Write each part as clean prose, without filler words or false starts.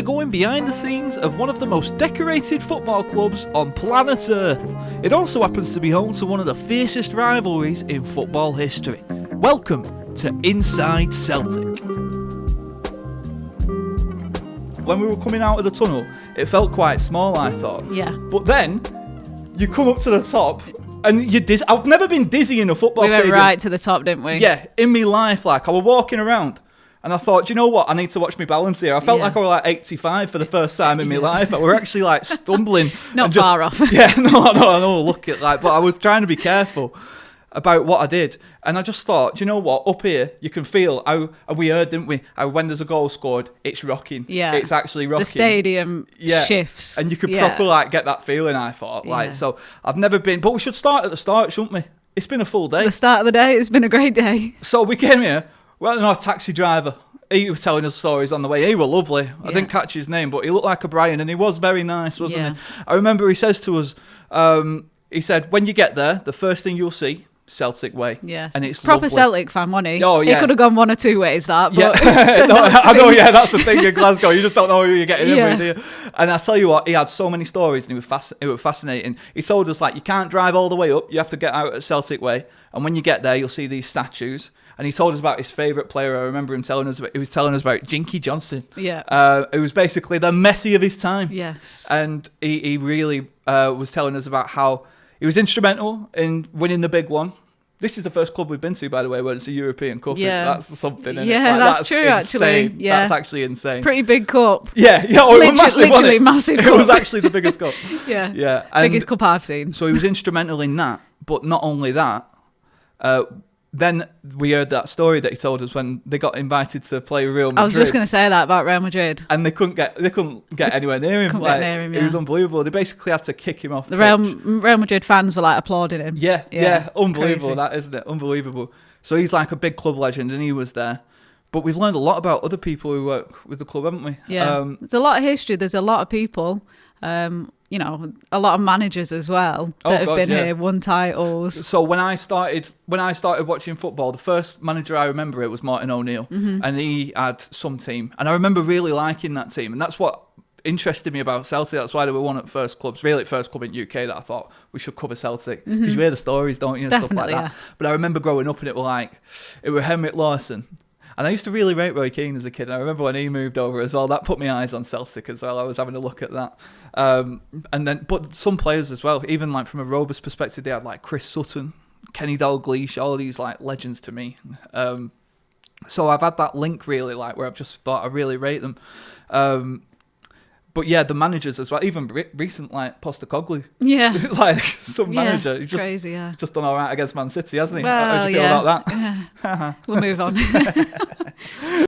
we're going behind the scenes of one of the most decorated football clubs on planet Earth. It also happens to be home to one of the fiercest rivalries in football history. Welcome to Inside Celtic. When we were coming out of the tunnel, it felt quite small, I thought. Yeah. But then, you come up to the top, and you're dizzy. I've never been dizzy in a football stadium. We went right to the top, didn't we? Yeah, in my life, like, I was walking around, and I thought, do you know what? I need to watch my balance here. I felt like I was like 85 for the first time in my life. I were actually like stumbling. Not far off. Yeah, no, look at like, but I was trying to be careful about what I did. And I just thought, do you know what? Up here, you can feel how we heard, didn't we? How when there's a goal scored, it's rocking. Yeah. It's actually rocking. The stadium shifts. And you could properly like get that feeling, I thought. Like, so I've never been, but we should start at the start, shouldn't we? It's been a full day. The start of the day, it's been a great day. So we came here. Well, no, taxi driver. He was telling us stories on the way. He was lovely. I didn't catch his name, but he looked like a Brian, and he was very nice, wasn't he? I remember he says to us, he said, when you get there, the first thing you'll see, Celtic way. Yeah. And it's proper lovely. Celtic fan, wasn't he? Oh, yeah. He could have gone one or two ways, that. But I know, that's the thing in Glasgow. You just don't know who you're getting in with, do you? And I tell you what, he had so many stories, and it was fascinating. He told us, like, you can't drive all the way up. You have to get out at Celtic way. And when you get there, you'll see these statues. And he told us about his favourite player. I remember him telling us about Jinky Johnson. Yeah. It was basically the Messi of his time. Yes. And he really was telling us about how he was instrumental in winning the big one. This is the first club we've been to, by the way, where it's a European Cup. Yeah. That's something, isn't it? Yeah, Like, that's true, insane. actually. Yeah. That's actually insane. Pretty big cup. Yeah. It was massive, literally wasn't it? massive It cup. was actually the biggest cup. Yeah. Yeah. Biggest cup I've seen. So he was instrumental in that. But not only that, then we heard that story that he told us when they got invited to play Real Madrid. I was just going to say that about Real Madrid. And they couldn't get anywhere near him. It was unbelievable. They basically had to kick him off the pitch. Real Madrid fans were like applauding him. Yeah, unbelievable. Crazy. That, isn't it? Unbelievable. So he's like a big club legend, and he was there. But we've learned a lot about other people who work with the club, haven't we? Yeah, there's a lot of history. There's a lot of people. A lot of managers as well that have been here, won titles. So when I started watching football, the first manager I remember it was Martin O'Neill, and he had some team, and I remember really liking that team, and that's what interested me about Celtic. That's why they were one of the first clubs, really first club in UK that I thought we should cover Celtic, because you hear the stories, don't you, and Definitely, stuff like that. But I remember growing up and it was Henrik Larsson. And I used to really rate Roy Keane as a kid. And I remember when he moved over as well, that put my eyes on Celtic as well. I was having a look at that. But some players as well, even like from a Rovers perspective, they had like Chris Sutton, Kenny Dalglish, all these like legends to me. So I've had that link really, like where I've just thought I really rate them. But yeah, the managers as well, even recent like Postecoglou. Yeah. Like some manager. He's just, crazy, yeah. Just done all right against Man City, hasn't he? Well, How do you feel about that? Yeah. We'll move on.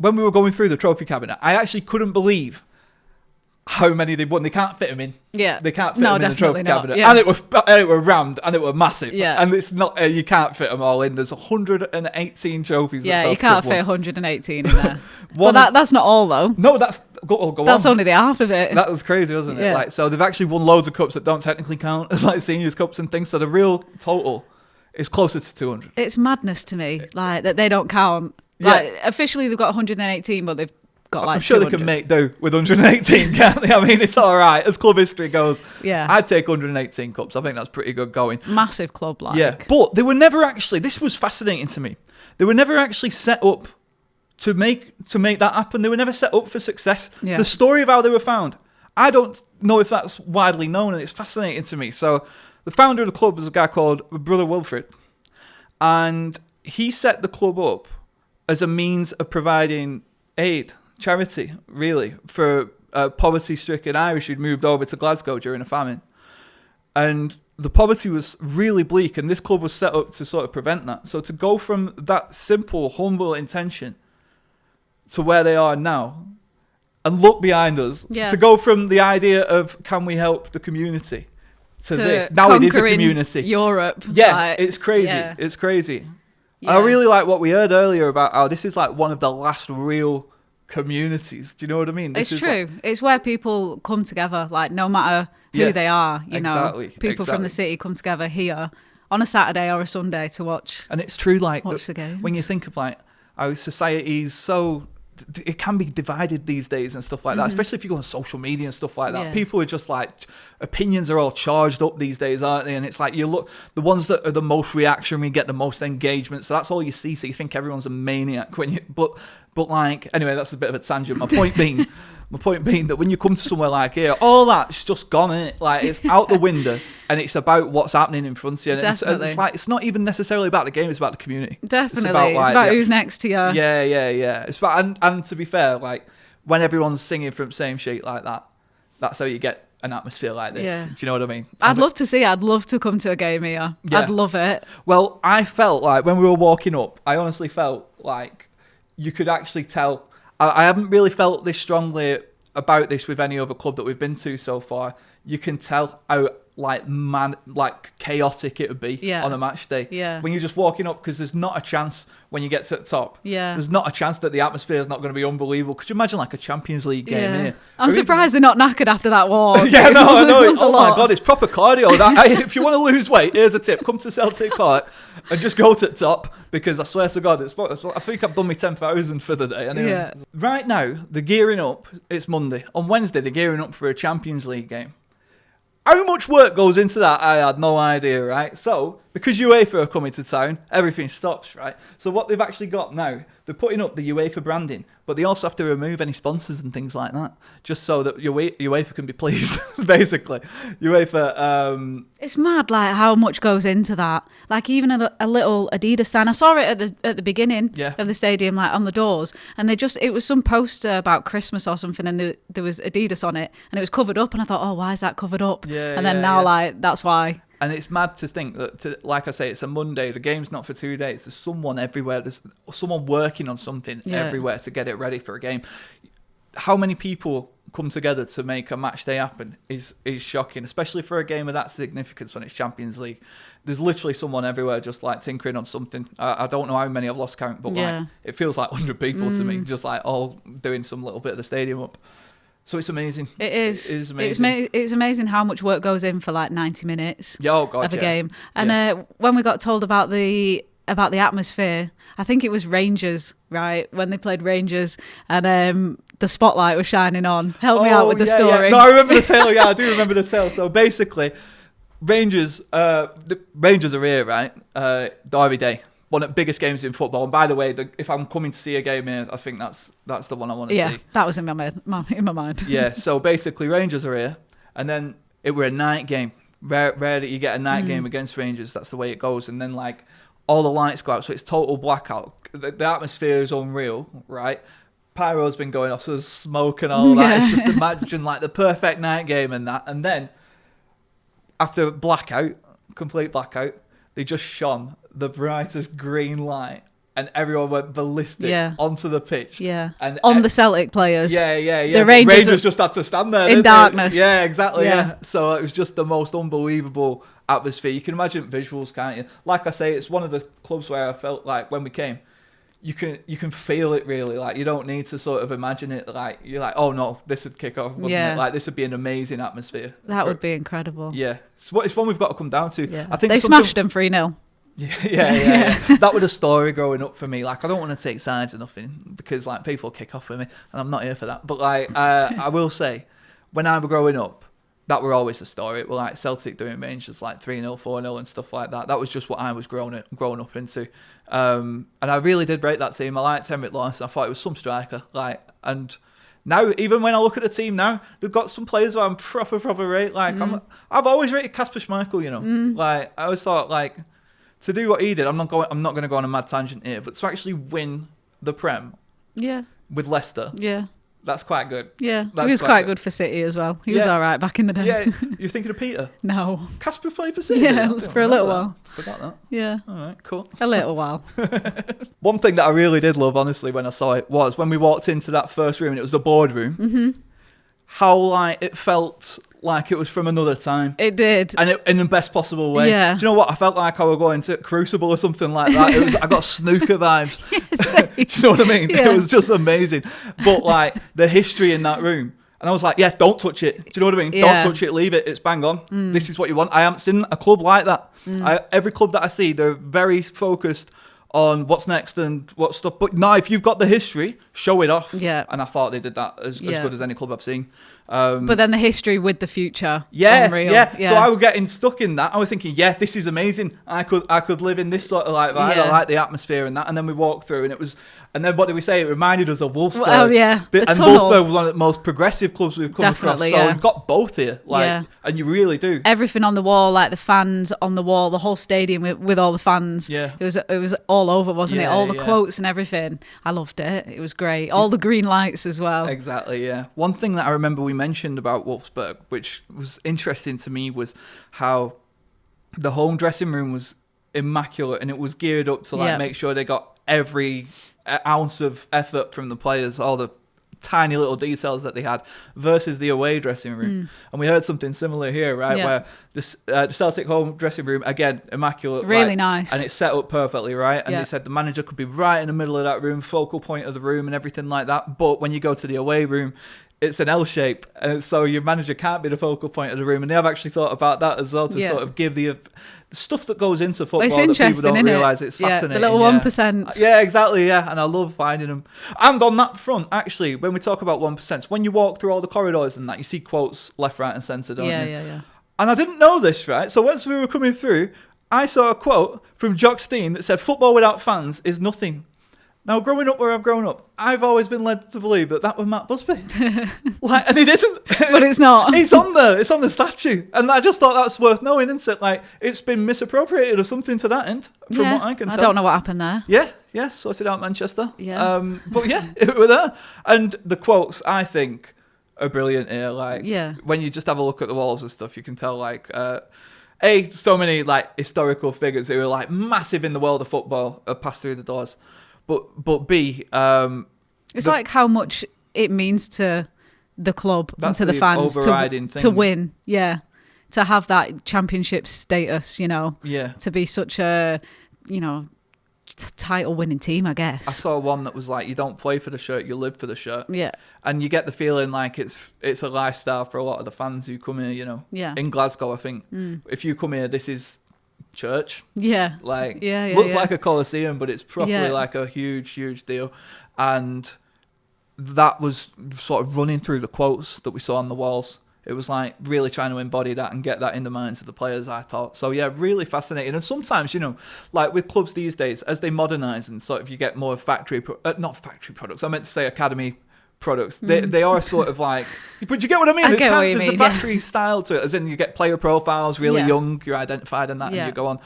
When we were going through the trophy cabinet, I actually couldn't believe how many they'd won. They can't fit them in. Yeah. They can't fit them in the trophy cabinet. Yeah. And it were rammed and it were massive. Yeah. And it's not, you can't fit them all in. There's 118 trophies. Yeah, you can't fit 118 in there. But that's not all though. No, that's go That's on. only the half of it. That was crazy, wasn't it? Yeah. Like, so they've actually won loads of cups that don't technically count as like seniors cups and things. So the real total is closer to 200. It's madness to me, like that they don't count. Yeah. Like officially they've got 118, but they've got like I'm sure 200. they can make do with 118, can't they? I mean, it's all right as club history goes. Yeah, I'd take 118 cups. I think that's pretty good going. Massive club, like. Yeah, but they were never actually. This was fascinating to me. They were never actually set up to make that happen. They were never set up for success. Yeah. The story of how they were found, I don't know if that's widely known, and it's fascinating to me. So, the founder of the club was a guy called Brother Wilfred, and he set the club up as a means of providing aid, charity, really, for poverty-stricken Irish who'd moved over to Glasgow during a famine. And the poverty was really bleak, and this club was set up to sort of prevent that. So to go from that simple, humble intention to where they are now, and look behind us, to go from the idea of can we help the community to this. Now it is a community. Europe. Yeah, like, it's crazy. Yeah. It's crazy. Yeah. I really like what we heard earlier about how this is like one of the last real communities. Do you know what I mean? It's true. It's where people come together, like no matter who they are, you know. People from the city come together here on a Saturday or a Sunday to watch. And it's true, like watch the games. when you think of like our society is so it can be divided these days and stuff like that, especially if you go on social media and stuff like that. Yeah. People are just like, opinions are all charged up these days, aren't they? And it's like, you look, the ones that are the most reaction, get the most engagement. So that's all you see. So you think everyone's a maniac when you, but like, anyway, that's a bit of a tangent. My point being that when you come to somewhere like here, all that's just gone, innit? Like, it's out the window, and it's about what's happening in front of you. And it's like, it's not even necessarily about the game, it's about the community. Definitely. It's about who's next to you. Yeah. It's about, and to be fair, like, when everyone's singing from the same sheet like that, that's how you get an atmosphere like this. Yeah. Do you know what I mean? I'd love to come to a game here. Yeah. I'd love it. Well, I felt like when we were walking up, I honestly felt like you could actually tell. I haven't really felt this strongly about this with any other club that we've been to so far. You can tell how chaotic it would be on a match day. Yeah. When you're just walking up, because there's not a chance when you get to the top. Yeah. There's not a chance that the atmosphere is not going to be unbelievable. Could you imagine like a Champions League game here? I'm surprised they're not knackered after that walk. Yeah, no, I know. Oh my God, it's proper cardio. If you want to lose weight, here's a tip. Come to Celtic Park and just go to the top, because I swear to God, I think I've done my 10,000 for the day. Anyway. Yeah. Right now, they're gearing up. It's Monday. On Wednesday, they're gearing up for a Champions League game. How much work goes into that? I had no idea, right? So, because UEFA are coming to town, everything stops, right? So what they've actually got now, they're putting up the UEFA branding, but they also have to remove any sponsors and things like that, just so that UEFA can be pleased, basically. UEFA... It's mad, like, how much goes into that. Like, even a little Adidas sign. I saw it at the beginning of the stadium, like, on the doors, and it was some poster about Christmas or something, and there was Adidas on it, and it was covered up, and I thought, oh, why is that covered up? Yeah, and then like, that's why. And it's mad to think that, like I say, it's a Monday. The game's not for 2 days. There's someone everywhere. There's someone working on something everywhere to get it ready for a game. How many people come together to make a match day happen is shocking, especially for a game of that significance when it's Champions League. There's literally someone everywhere just like tinkering on something. I don't know how many, I've lost count, but like, it feels like 100 people to me, just like all doing some little bit of the stadium up. So it's amazing. It is. It is amazing. It's amazing how much work goes in for like 90 minutes of a game. And when we got told about the atmosphere, I think it was Rangers, right? When they played Rangers, and the spotlight was shining on. Help me out with the story. Yeah. No, I remember the tale. Yeah, I do remember the tale. So basically, Rangers are here, right? Derby Day. One of the biggest games in football. And by the way, if I'm coming to see a game here, I think that's the one I want to see. Yeah, that was in my mind. Yeah, so basically Rangers are here, and then it were a night game. Rare that you get a night game against Rangers. That's the way it goes. And then like all the lights go out, so it's total blackout. The atmosphere is unreal, right? Pyro's been going off, so there's smoke and all that. It's just imagine like the perfect night game and that. And then after complete blackout, they just shone the brightest green light, and everyone went ballistic onto the pitch. Yeah, and on the Celtic players. Yeah. The Rangers just had to stand there in darkness. Yeah, exactly. Yeah. So it was just the most unbelievable atmosphere. You can imagine visuals, can't you? Like I say, it's one of the clubs where I felt like when we came, you can feel it really. Like you don't need to sort of imagine it. Like you're like, oh no, this would kick off. It? Like this would be an amazing atmosphere. That would be incredible. Yeah, it's one we've got to come down to. Yeah. I think they smashed them 3-0. Yeah. That was a story growing up for me. Like I don't want to take sides or nothing, because like people kick off with me, and I'm not here for that. But like I will say, when I was growing up, that were always the story. It were like Celtic doing Rangers like 3-0, 4-0 and stuff like that. That was just what I was grown up into. And I really did break that team. I liked Henrik Larsson. I thought it was some striker. And now, even when I look at the team now, they've got some players who I'm proper rate. Like I've always rated Kasper Schmeichel, you know. Like I always thought like, to do what he did, I'm not going to go on a mad tangent here, but to actually win the Prem with Leicester, that's quite good. Yeah, he was quite good for City as well. He was all right back in the day. Yeah, you're thinking of Peter? No. Kasper played for City? Yeah, for a little while. Forgot that. Yeah. All right, cool. A little while. One thing that I really did love, honestly, when I saw it, was when we walked into that first room, and it was the boardroom, how like it felt like it was from another time. It did. And in the best possible way. Yeah. Do you know what? I felt like I was going to Crucible or something like that. I got snooker vibes. Do you know what I mean? Yeah. It was just amazing. But like the history in that room. And I was like, don't touch it. Do you know what I mean? Yeah. Don't touch it. Leave it. It's bang on. This is what you want. I haven't seen a club like that. Every club that I see, they're very focused on what's next and what stuff. But now, if you've got the history, show it off. Yeah. And I thought they did that as good as any club I've seen. But then the history with the future. Yeah, unreal. yeah. So I was getting stuck in that. I was thinking, yeah, this is amazing. I could live in this sort of like vibe. I like the atmosphere and that. And then we walked through, and it was. And then what did we say? It reminded us of Wolfsburg. Well, yeah. And Wolfsburg was one of the most progressive clubs we've come across. So we've got both here. And you really do. Everything on the wall, like the fans on the wall, the whole stadium with all the fans. Yeah. It was all over, wasn't it? All the quotes and everything. I loved it. It was great. All the green lights as well. Exactly, yeah. One thing that I remember we mentioned about Wolfsburg, which was interesting to me, was how the home dressing room was immaculate, and it was geared up to make sure they got every ounce of effort from the players, all the tiny little details that they had, versus the away dressing room. And we heard something similar here, right? Where the Celtic home dressing room, again, immaculate, really nice, and it's set up perfectly, right? And they said the manager could be right in the middle of that room, focal point of the room and everything like that. But when you go to the away room, it's an L shape, and so your manager can't be the focal point of the room. And they have actually thought about that as well, to sort of give the stuff that goes into football that people don't realise. It's fascinating. The little 1%. Yeah, exactly, yeah. And I love finding them. And on that front, actually, when we talk about 1%, when you walk through all the corridors and that, you see quotes left, right and centre, don't you? Yeah. And I didn't know this, right? So as we were coming through, I saw a quote from Jock Stein that said, "Football without fans is nothing." Now, growing up where I've grown up, I've always been led to believe that was Matt Busby. And it isn't. But it's not. It's on there. It's on the statue. And I just thought that's worth knowing, isn't it? Like, it's been misappropriated or something to that end, from what I can tell. I don't know what happened there. Yeah, sorted out Manchester. Yeah. But yeah, it were there. And the quotes, I think, are brilliant here. Like, when you just have a look at the walls and stuff, you can tell, like... so many, like, historical figures who are, like, massive in the world of football have passed through the doors. But B, it's like how much it means to the club and to the fans to win, to have that championship status, to be such a, title winning team, I guess. I saw one that was like, you don't play for the shirt, you live for the shirt. Yeah. And you get the feeling like it's a lifestyle for a lot of the fans who come here, in Glasgow, I think. If you come here, this is church. Yeah. Like, looks like a coliseum, but it's properly like a huge deal. And that was sort of running through the quotes that we saw on the walls. It was like really trying to embody that and get that in the minds of the players, I thought. So yeah, really fascinating. And sometimes, like with clubs these days, as they modernise and sort of you get more not factory products, I meant to say academy products. They are sort of like, but you get what I mean? There's a factory style to it, as in you get player profiles, really young, you're identified in that, and you go on.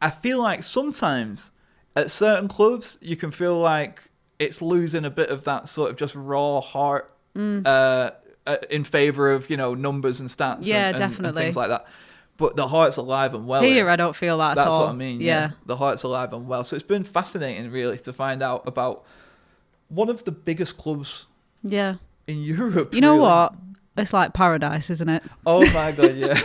I feel like sometimes at certain clubs, you can feel like it's losing a bit of that sort of just raw heart in favour of, numbers and stats and things like that. But the heart's alive and well. Here, I don't feel that at all. That's what I mean. Yeah. The heart's alive and well. So it's been fascinating, really, to find out about one of the biggest clubs in Europe. You know what? It's like paradise, isn't it? Oh my God, yeah.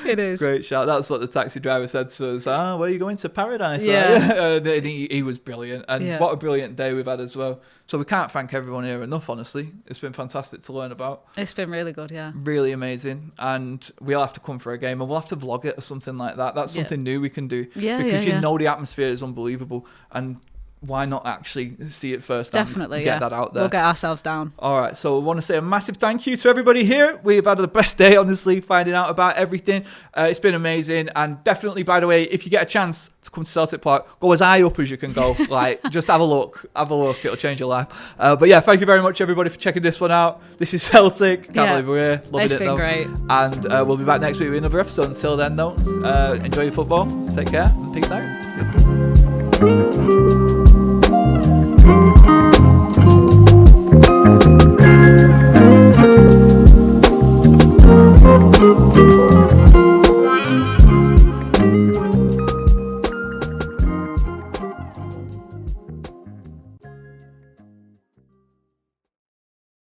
It is. Great shout. That's what the taxi driver said to us. Where are you going? To paradise? Yeah. And he was brilliant. And what a brilliant day we've had as well. So we can't thank everyone here enough, honestly. It's been fantastic to learn about. It's been really good, yeah. Really amazing. And we'll have to come for a game and we'll have to vlog it or something like that. That's something new we can do. Yeah, because the atmosphere is unbelievable. And why not actually see it first? Definitely, get that out there. We'll get ourselves down. All right, so I want to say a massive thank you to everybody here. We've had the best day, honestly, finding out about everything. It's been amazing, and definitely, by the way, if you get a chance to come to Celtic Park, go as high up as you can go. Like, just have a look. It'll change your life. But yeah, thank you very much, everybody, for checking this one out. This is Celtic. Can't believe we're here. Loving it, though. It's been great. And we'll be back next week with another episode. Until then, though, enjoy your football. Take care, and peace out.